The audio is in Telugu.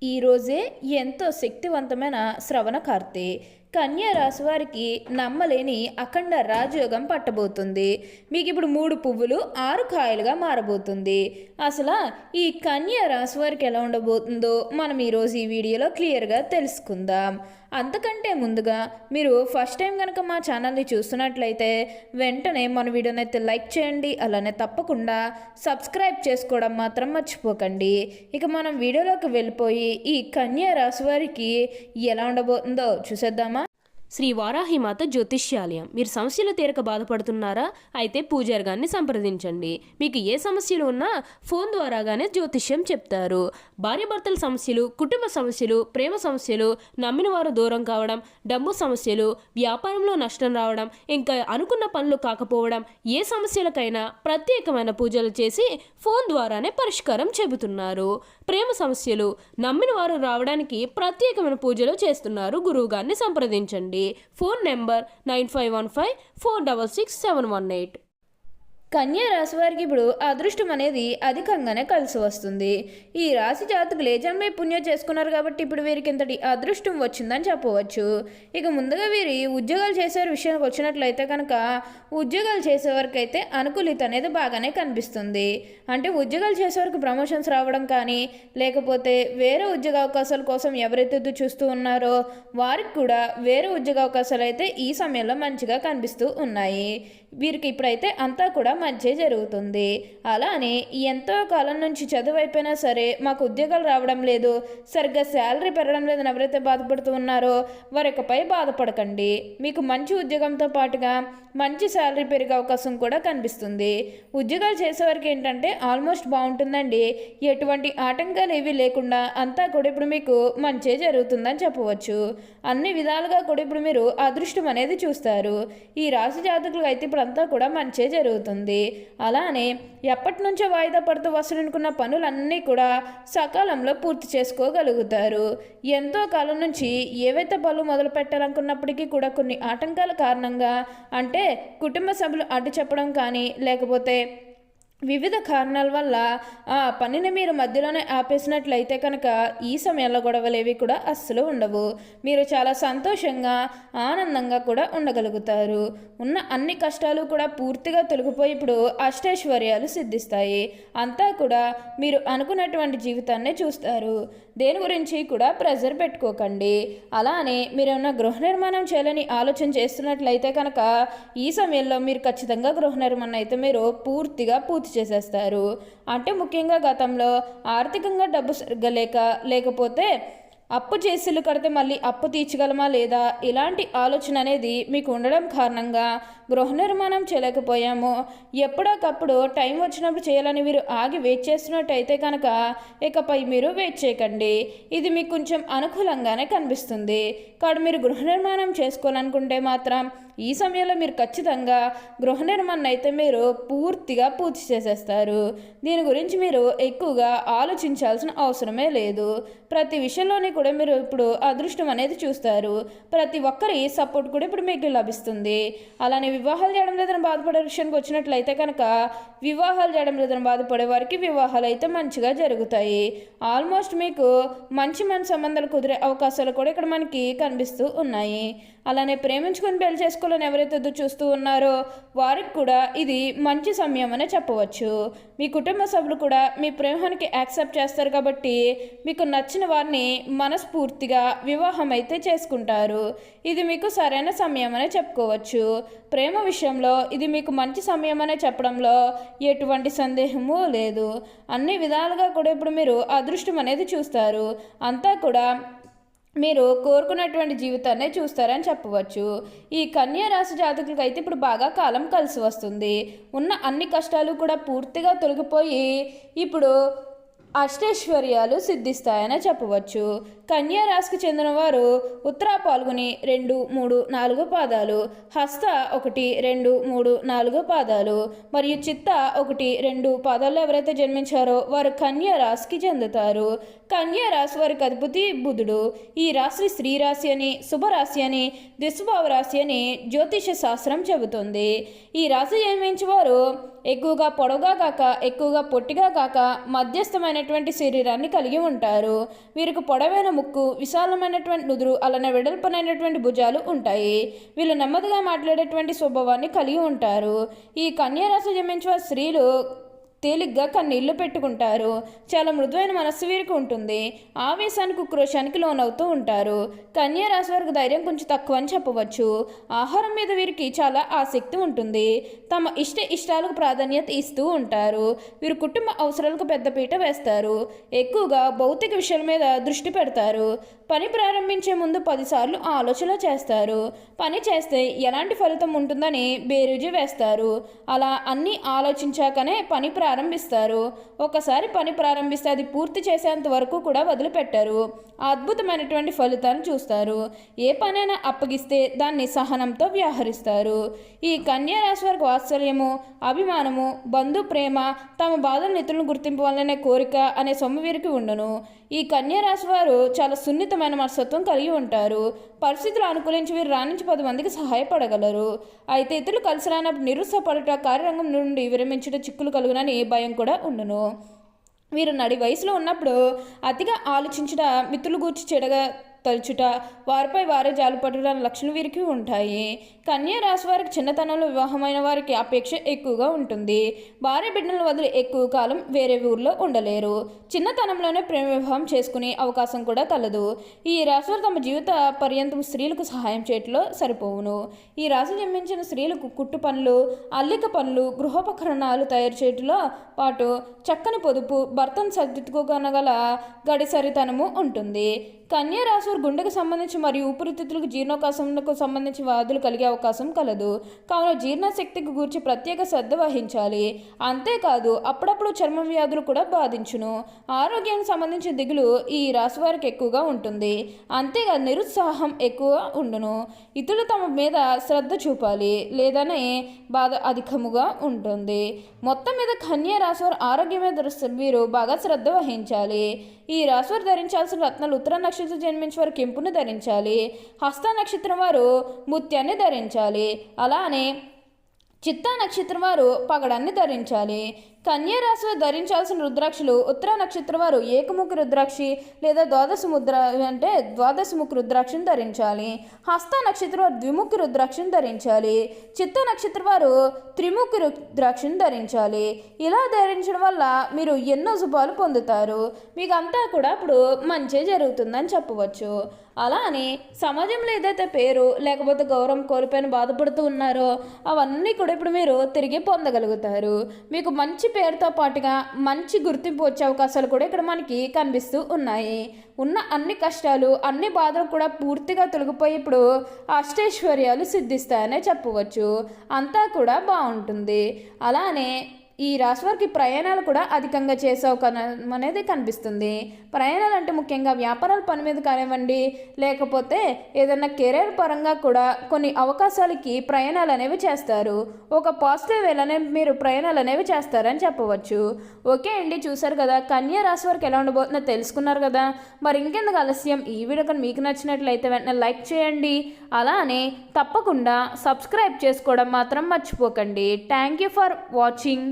ఈరోజే ఎంతో శక్తివంతమైన శ్రవణకార్తె కన్యా రాశి వారికి నమ్మలేని అఖండ రాజయోగం పట్టబోతుంది. మీకు ఇప్పుడు 3 పువ్వులు 6 కాయలుగా మారబోతుంది. అసలు ఈ కన్యా రాశి వారికి ఎలా ఉండబోతుందో మనం ఈరోజు ఈ వీడియోలో క్లియర్గా తెలుసుకుందాం. అంతకంటే ముందుగా మీరు ఫస్ట్ టైం కనుక మా ఛానల్ని చూస్తున్నట్లయితే వెంటనే మన వీడియోని అయితే లైక్ చేయండి. అలానే తప్పకుండా సబ్స్క్రైబ్ చేసుకోవడం మాత్రం మర్చిపోకండి. ఇక మనం వీడియోలోకి వెళ్ళిపోయి ఈ కన్యా రాశి వారికి ఎలా ఉండబోతుందో చూసేద్దామా. శ్రీ వారాహిమాత జ్యోతిష్యాలయం. మీరు సమస్యల తీరక బాధపడుతున్నారా? అయితే పూజారి గారిని సంప్రదించండి. మీకు ఏ సమస్యలు ఉన్నా ఫోన్ ద్వారాగానే జ్యోతిష్యం చెప్తారు. భార్యాభర్తల సమస్యలు, కుటుంబ సమస్యలు, ప్రేమ సమస్యలు, నమ్మిన వారు దూరం కావడం, డబ్బు సమస్యలు, వ్యాపారంలో నష్టం రావడం, ఇంకా అనుకున్న పనులు కాకపోవడం, ఏ సమస్యలకైనా ప్రత్యేకమైన పూజలు చేసి ఫోన్ ద్వారానే పరిష్కారం చెబుతున్నారు. ప్రేమ సమస్యలు, నమ్మిన వారు రావడానికి ప్రత్యేకమైన పూజలు చేస్తున్నారు. గురువు గారిని సంప్రదించండి. Phone number 9515466718. కన్యా రాశి వారికి ఇప్పుడు అదృష్టం అనేది అధికంగానే కలిసి వస్తుంది. ఈ రాశి జాతకులు ఏ జన్మే పుణ్యం చేసుకున్నారు కాబట్టి ఇప్పుడు వీరికి ఇంతటి అదృష్టం వచ్చిందని చెప్పవచ్చు. ఇక ముందుగా వీరి ఉద్యోగాలు చేసే విషయానికి వచ్చినట్లయితే కనుక ఉద్యోగాలు చేసేవారికి అయితే అనుకూలిత అనేది బాగానే కనిపిస్తుంది. అంటే ఉద్యోగాలు చేసేవారికి ప్రమోషన్స్ రావడం కానీ, లేకపోతే వేరే ఉద్యోగ అవకాశాల కోసం ఎవరైతే ఎదురు చూస్తూ ఉన్నారో వారికి కూడా వేరే ఉద్యోగ అవకాశాలు అయితే ఈ సమయంలో మంచిగా కనిపిస్తూ ఉన్నాయి. వీరికి ఇప్పుడైతే అంతా కూడా మంచి జరుగుతుంది. అలానే ఎంతో కాలం నుంచి చదువు అయిపోయినా సరే మాకు ఉద్యోగాలు రావడం లేదు, సరిగ్గా శాలరీ పెరగడం లేదని ఎవరైతే బాధపడుతూ ఉన్నారో వారికపై బాధపడకండి. మీకు మంచి ఉద్యోగంతో పాటుగా మంచి శాలరీ పెరిగే అవకాశం కూడా కనిపిస్తుంది. ఉద్యోగాలు చేసేవారికి ఏంటంటే ఆల్మోస్ట్ బాగుంటుందండి. ఎటువంటి ఆటంకాలు ఏవి లేకుండా అంతా కూడా ఇప్పుడు మీకు మంచి జరుగుతుందని చెప్పవచ్చు. అన్ని విధాలుగా కూడా ఇప్పుడు మీరు అదృష్టం అనేది చూస్తారు. ఈ రాశి జాతకులకు అయితే ఇప్పుడు అంతా కూడా మంచి జరుగుతుంది. అలానే ఎప్పటి నుంచో వాయిదా పడుతూ వసూలనుకున్న పనులన్నీ కూడా సకాలంలో పూర్తి చేసుకోగలుగుతారు. ఎంతో కాలం నుంచి ఏవైతే పనులు మొదలు పెట్టాలనుకున్నప్పటికీ కూడా కొన్ని ఆటంకాల కారణంగా, అంటే కుటుంబ సభ్యులు అడ్డు చెప్పడం కానీ, లేకపోతే వివిధ కారణాల వల్ల ఆ పనిని మీరు మధ్యలోనే ఆపేసినట్లయితే కనుక ఈ సమయంలో గొడవలేవి కూడా అస్సలు ఉండవు. మీరు చాలా సంతోషంగా ఆనందంగా కూడా ఉండగలుగుతారు. ఉన్న అన్ని కష్టాలు కూడా పూర్తిగా తొలగిపోయి ఇప్పుడు అష్టైశ్వర్యాలు సిద్ధిస్తాయి. అంతా కూడా మీరు అనుకున్నటువంటి జీవితాన్నే చూస్తారు. దేని గురించి కూడా ప్రెజర్ పెట్టుకోకండి. అలానే మీరు ఏమన్నా గృహ నిర్మాణం చేయాలని ఆలోచన చేస్తున్నట్లయితే కనుక ఈ సమయంలో మీరు ఖచ్చితంగా గృహ నిర్మాణం అయితే మీరు పూర్తి చేసేస్తారు. అంటే ముఖ్యంగా గతంలో ఆర్థికంగా డబ్బు సరిగ్గా లేకపోతే అప్పు చేసి ఇల్లు కడితే మళ్ళీ అప్పు తీర్చగలమా లేదా ఇలాంటి ఆలోచన అనేది మీకు ఉండడం కారణంగా గృహ నిర్మాణం చేయలేకపోయాము. ఎప్పుడోకప్పుడు టైం వచ్చినప్పుడు చేయాలని మీరు ఆగి వెయిట్ చేస్తున్నట్టయితే కనుక ఇకపై మీరు వెయిట్ చేయకండి. ఇది మీకు కొంచెం అనుకూలంగానే కనిపిస్తుంది. కాబట్టి మీరు గృహ నిర్మాణం చేసుకోవాలనుకుంటే మాత్రం ఈ సమయంలో మీరు ఖచ్చితంగా గృహ నిర్మాణం అయితే మీరు పూర్తిగా పూర్తి చేసేస్తారు. దీని గురించి మీరు ఎక్కువగా ఆలోచించాల్సిన అవసరమే లేదు. ప్రతి విషయంలోనే కూడా మీరు ఇప్పుడు అదృష్టం అనేది చూస్తారు. ప్రతి ఒక్కరి సపోర్ట్ కూడా ఇప్పుడు మీకు లభిస్తుంది. అలానే వివాహాలు చేయడం లేదని బాధపడే విషయానికి వచ్చినట్లయితే కనుక వివాహాలు చేయడం లేదని బాధపడే వారికి వివాహాలు అయితే మంచిగా జరుగుతాయి. ఆల్మోస్ట్ మీకు మంచి సంబంధాలు కుదిరే అవకాశాలు కూడా ఇక్కడ మనకి కనిపిస్తూ ఉన్నాయి. అలానే ప్రేమించుకొని పెళ్లి చేసుకోవాలని ఎవరైతే ఎదురు చూస్తూ ఉన్నారో వారికి కూడా ఇది మంచి సమయం అనే చెప్పవచ్చు. మీ కుటుంబ సభ్యులు కూడా మీ ప్రేమానికి యాక్సెప్ట్ చేస్తారు కాబట్టి మీకు నచ్చిన వారిని మనస్ఫూర్తిగా వివాహం అయితే చేసుకుంటారు. ఇది మీకు సరైన సమయం అనే చెప్పుకోవచ్చు. ప్రేమ విషయంలో ఇది మీకు మంచి సమయం అనే చెప్పడంలో ఎటువంటి సందేహము లేదు. అన్ని విధాలుగా కూడా ఇప్పుడు మీరు అదృష్టం అనేది చూస్తారు. అంతా కూడా మీరు కోరుకున్నటువంటి జీవితాన్నే చూస్తారని చెప్పవచ్చు. ఈ కన్యా రాశి జాతకులకు అయితే ఇప్పుడు బాగా కాలం కలిసి వస్తుంది. ఉన్న అన్ని కష్టాలు కూడా పూర్తిగా తొలగిపోయి ఇప్పుడు అష్టైశ్వర్యాలు సిద్ధిస్తాయని చెప్పవచ్చు. కన్యా రాశికి చెందిన వారు ఉత్తర పాల్గొని 2, 3, 4 పాదాలు, హస్త 1, 2, 3, 4 పాదాలు మరియు చిత్త 1, 2 పాదాల్లో ఎవరైతే జన్మించారో వారు కన్యా రాశికి చెందుతారు. కన్యా రాశి వారికి అధిపతి బుధుడు. ఈ రాశి స్త్రీ రాశి అని, శుభరాశి అని, దిశభావ రాశి అని జ్యోతిష శాస్త్రం చెబుతుంది. ఈ రాశి జన్మించే వారు ఎక్కువగా పొడవుగా కాక ఎక్కువగా పొట్టిగా కాక మధ్యస్థమైనటువంటి శరీరాన్ని కలిగి ఉంటారు. వీరికి పొడవైన ముక్కు, విశాలమైనటువంటి నుదురు, అలానే వెడల్పనైనటువంటి భుజాలు ఉంటాయి. వీళ్ళు నెమ్మదిగా మాట్లాడేటువంటి స్వభావాన్ని కలిగి ఉంటారు. ఈ కన్యా రాశి జన్మించే స్త్రీలు తేలిగ్గా కన్నీళ్లు పెట్టుకుంటారు. చాలా మృదువైన మనస్సు వీరికి ఉంటుంది. ఆవేశానికి ఉక్రోషానికి లోనవుతూ ఉంటారు. కన్యా రాశి వారికి ధైర్యం కొంచెం తక్కువ అని చెప్పవచ్చు. ఆహారం మీద వీరికి చాలా ఆసక్తి ఉంటుంది. తమ ఇష్టాలకు ప్రాధాన్యత ఇస్తూ ఉంటారు. వీరు కుటుంబ అవసరాలకు పెద్దపీట వేస్తారు. ఎక్కువగా భౌతిక విషయాల మీద దృష్టి పెడతారు. పని ప్రారంభించే ముందు 10 సార్లు ఆలోచన చేస్తారు. పని చేస్తే ఎలాంటి ఫలితం ఉంటుందని బేరీజు వేస్తారు. అలా అన్నీ ఆలోచించాకనే పని ప్రారంభిస్తారు. ఒకసారి పని ప్రారంభిస్తే అది పూర్తి చేసేంత వరకు కూడా వదిలిపెట్టారు. అద్భుతమైనటువంటి ఫలితాలను చూస్తారు. ఏ పనైనా అప్పగిస్తే దాన్ని సహనంతో వ్యవహరిస్తారు. ఈ కన్యా రాశి వారికి వాత్సల్యము, అభిమానము, బంధు ప్రేమ, తమ బాధలను ఇతరులను గుర్తింపాలనే కోరిక అనే సొమ్ము వీరికి ఉండును. ఈ కన్యా రాశి వారు చాలా సున్నితమైన మనస్తత్వం కలిగి ఉంటారు. పరిస్థితులు అనుకూలించి వీరు రాణించి 10 మందికి సహాయపడగలరు. అయితే ఇతరులు కలిసి రానప్పుడు నిరుత్సాహపడుట, కార్యరంగం నుండి విరమించుట, చిక్కులు కలుగునని భయం కూడా ఉండును. వీరు నడి వయసులో ఉన్నప్పుడు అతిగా ఆలోచించుట, మిత్రులు గూర్చి చెడగా తలుచుట, వారిపై వారే జాలిపడుట లక్షణాలు వీరికి ఉంటాయి. కన్యా రాశి వారికి చిన్నతనంలో వివాహమైన వారికి అపేక్ష ఎక్కువగా ఉంటుంది. భార్య బిడ్డలను వదిలి ఎక్కువ కాలం వేరే ఊర్లో ఉండలేరు. చిన్నతనంలోనే ప్రేమ వివాహం చేసుకునే అవకాశం కూడా కలదు. ఈ రాశి వారు తమ జీవిత పర్యంతం స్త్రీలకు సహాయం చేయటంలో సరిపోవును. ఈ రాశి జన్మించిన స్త్రీలకు కుట్టు పనులు, అల్లిక పనులు, గృహోపకరణాలు తయారు చేయటంలో పాటు చక్కని పొదుపు, భర్తను సర్దిద్దుకోగల గడిసరితనము ఉంటుంది. కన్యా రాశి వారు గుండెకు సంబంధించి మరియు ఊపిరితిత్తులకు, జీర్ణోకాశంకు సంబంధించి వ్యాధులు కలిగే అవకాశం కలదు. కావున జీర్ణశక్తికి గూర్చి ప్రత్యేక శ్రద్ధ వహించాలి. అంతేకాదు అప్పుడప్పుడు చర్మ వ్యాధులు కూడా బాధించును. ఆరోగ్యానికి సంబంధించిన దిగులు ఈ రాశి వారికి ఎక్కువగా ఉంటుంది. అంతేకాదు నిరుత్సాహం ఎక్కువ ఉండును. ఇతరులు తమ మీద శ్రద్ధ చూపాలి లేదనే బాధ అధికముగా ఉంటుంది. మొత్తం మీద కన్యా రాశి వారు ఆరోగ్యం మీద వీరు బాగా శ్రద్ధ వహించాలి. ఈ రాశి వారు ధరించాల్సిన రత్నాలు ఉత్తర నక్షత్రం జన్మించే వారు కెంపును ధరించాలి. హస్త నక్షత్రం వారు ముత్యాన్ని ధరించాలి. అలానే చిత్తా నక్షత్రం వారు పగడాన్ని ధరించాలి. కన్యా రాశి వారు ధరించాల్సిన రుద్రాక్షలు ఉత్తర నక్షత్రం వారు ఏకముఖి రుద్రాక్షి లేదా ద్వాదశముఖి రుద్రాక్షిని ధరించాలి. హస్త నక్షత్రం వారు ద్విముఖి రుద్రాక్షిని ధరించాలి. చిత్త నక్షత్రం వారు త్రిముఖి రుద్రాక్షిని ధరించాలి. ఇలా ధరించడం వల్ల మీరు ఎన్నో శుభాలు పొందుతారు. మీకు అంతా కూడా ఇప్పుడు మంచి జరుగుతుందని చెప్పవచ్చు. అలా అని సమాజంలో ఏదైతే పేరు లేకపోతే గౌరవం కోల్పోయిన బాధపడుతూ ఉన్నారో అవన్నీ కూడా ఇప్పుడు మీరు తిరిగి పొందగలుగుతారు. మీకు మంచి పేరుతో పాటుగా మంచి గుర్తింపు వచ్చే అవకాశాలు కూడా ఇక్కడ మనకి కనిపిస్తూ ఉన్నాయి. ఉన్న అన్ని కష్టాలు, అన్ని బాధలు కూడా పూర్తిగా తొలగిపోయి ఇప్పుడు అష్టైశ్వర్యాలు సిద్ధిస్తాయనే చెప్పవచ్చు. అంతా కూడా బాగుంటుంది. అలానే ఈ రాశి వారికి ప్రయాణాలు కూడా అధికంగా చేసే అవకాశం అనేది కనిపిస్తుంది. ప్రయాణాలు అంటే ముఖ్యంగా వ్యాపారాల పని మీద కానివ్వండి, లేకపోతే ఏదైనా కెరీర్ పరంగా కూడా కొన్ని అవకాశాలకి ప్రయాణాలు అనేవి చేస్తారు. ఒక పాజిటివ్ వేలోనే మీరు ప్రయాణాలు అనేవి చేస్తారని చెప్పవచ్చు. ఓకే అండి, చూసారు కదా కన్యా రాశి వారికి ఎలా ఉండబోతుందో తెలుసుకున్నారు కదా. మరి ఇంకెందుకు ఆలస్యం, ఈ వీడియో కానీ మీకు నచ్చినట్లయితే వెంటనే లైక్ చేయండి. అలానే తప్పకుండా సబ్స్క్రైబ్ చేసుకోవడం మాత్రం మర్చిపోకండి. Thank you for watching.